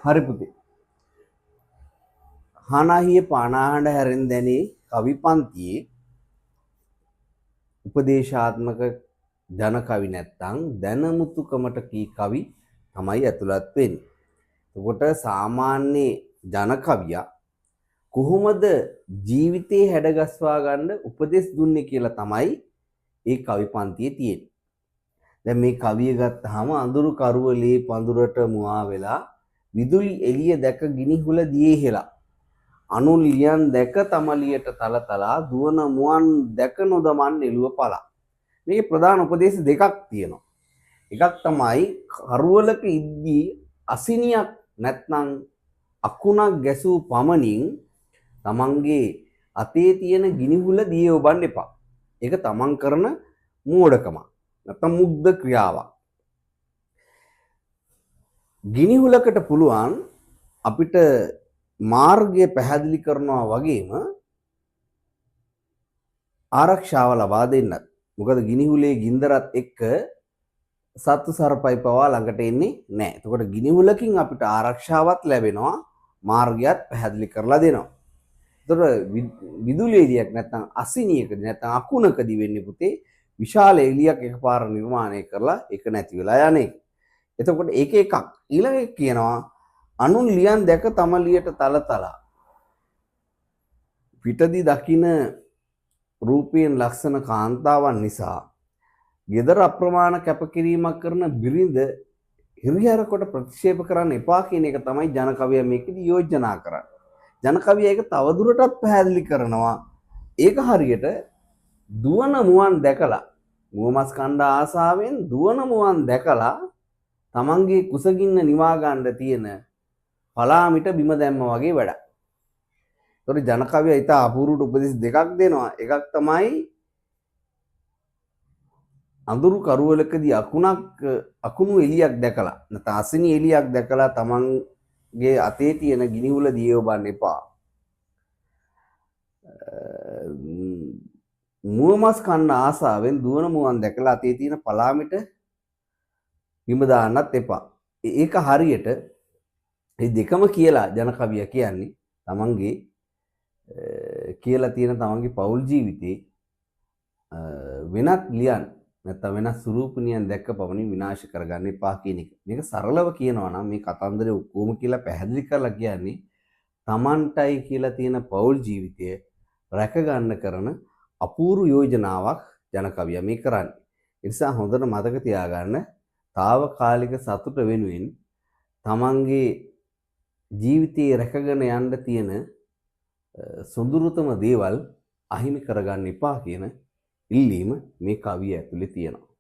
හරි පුතේ. හානාහිය පානාහඬ හැරෙන් දැනේ කවි පන්තියේ උපදේශාත්මක ජන කවි නැත්තම් දැනමුතුකමට කී කවි තමයි ඇතුළත් වෙන්නේ. එතකොට සාමාන්‍ය ජන කවියා කොහොමද ජීවිතේ හැඩගස්වා ගන්න උපදෙස් දුන්නේ කියලා තමයි ඒ කවි පන්තියේ තියෙන්නේ. දැන් මේ කවිය ගත්තාම අඳුරු කරුවලේ පඳුරට මුවා වෙලා විදුලි එළිය දැක ගිනිහුල දියේ හෙලා අනුන් ලියන් දැක තමලියට තලතලා දුවන මුවන් දැක නොදමන් එළුව පලා. මේකේ ප්‍රධාන උපදේශ දෙකක් තියෙනවා. එකක් තමයි කරුවලක ඉද්දී අසිනියක් නැත්නම් අකුණක් ගැසූ පමණින් තමන්ගේ අතේ තියෙන ගිනිහුල දියේ ඔබන්න එපා. ඒක තමන් කරන මෝඩකමක්. නැත්නම් මුග්ධ ක්‍රියාවක්. ගිනිහුලකට පුළුවන් අපිට මාර්ගය පැහැදිලි කරනවා වගේම ආරක්ෂාව ලබා දෙන්නත්. මොකද ගිනිහුලේ ගින්දරත් එක්ක සත්තු සර්පයි පවා ළඟට එන්නේ නැහැ. එතකොට ගිනිහුලකින් අපිට ආරක්ෂාවක් ලැබෙනවා, මාර්ගයත් පැහැදිලි කරලා දෙනවා. එතකොට විදුලි එළියක් නැත්නම් අසිනියකදී නැත්නම් අකුණකදී වෙන්නේ පුතේ විශාල එළියක් එකපාර නිර්මාණය කරලා ඒක නැති වෙලා යන්නේ. එතකොට ඒක එකක්. ඊළඟ එක කියනවා අනුන් ලියන් දැක තමලියට තලතලා. පිටදී දකින රූපයෙන් ලක්ෂණ කාන්තාවන් නිසා ගෙදර අප්‍රමාණ කැපකිරීමක් කරන බිරිඳ හිරිහැර කොට ප්‍රතික්ෂේප කරන්න එපා කියන එක තමයි ජන කවිය මේකදී යෝජනා කරන්නේ. ජන කවිය ඒක තවදුරටත් පැහැදිලි කරනවා. ඒක හරියට දුවන මුවන් දැකලා මුවමස් කණ්ඩ ආසාවෙන් දුවන මුවන් දැකලා තමන්ගේ කුසගින්න නිවා ගන්න තියෙන පලාමිට බිම දැම්ම වගේ වැඩක්. ඒතකොට ජන කවිය ඊට අපූර්වට උපදෙස් දෙකක් දෙනවා. එකක් තමයි අඳුරු කරුවලකදී අකුණු එළියක් දැකලා නැත්නම් අසිනි එළියක් දැකලා තමන්ගේ අතේ තියෙන ගිනිහුල දියේ ඔබන්න එපා. මුවමස් කන්න ආසාවෙන් දුවන මුවන් දැකලා අතේ තියෙන පලාමිට බිම දාන්නත් එපා. ඒක හරියට මේ දෙකම කියලා ජන කවිය කියන්නේ තමන්ගේ කියලා තියෙන තමන්ගේ පෞල් ජීවිතේ වෙනත් ලියන් නැත්නම් වෙනස් ස්වරූපණියන් දැක්ක පමණින් විනාශ කරගන්න එපා කියන එක. මේක සරලව කියනවා නම් මේ කතන්දරේ ඔක්කොම කියලා පැහැදිලි කරලා කියන්නේ තමන්ටයි කියලා තියෙන පෞල් ජීවිතය රැක ගන්න කරන අපූර්ව යෝජනාවක් ජන කවිය මේ කරන්නේ. ඒ නිසා හොඳට මතක තියාගන්න తాවකාලික සතුට වෙනුවෙන් තමන්ගේ ජීවිතේ රැකගෙන යන්න තියෙන සොඳුරුතම දේවල් අහිමි කරගන්න එපා කියන ඉල්ලීම මේ කවිය ඇතුලේ තියෙනවා.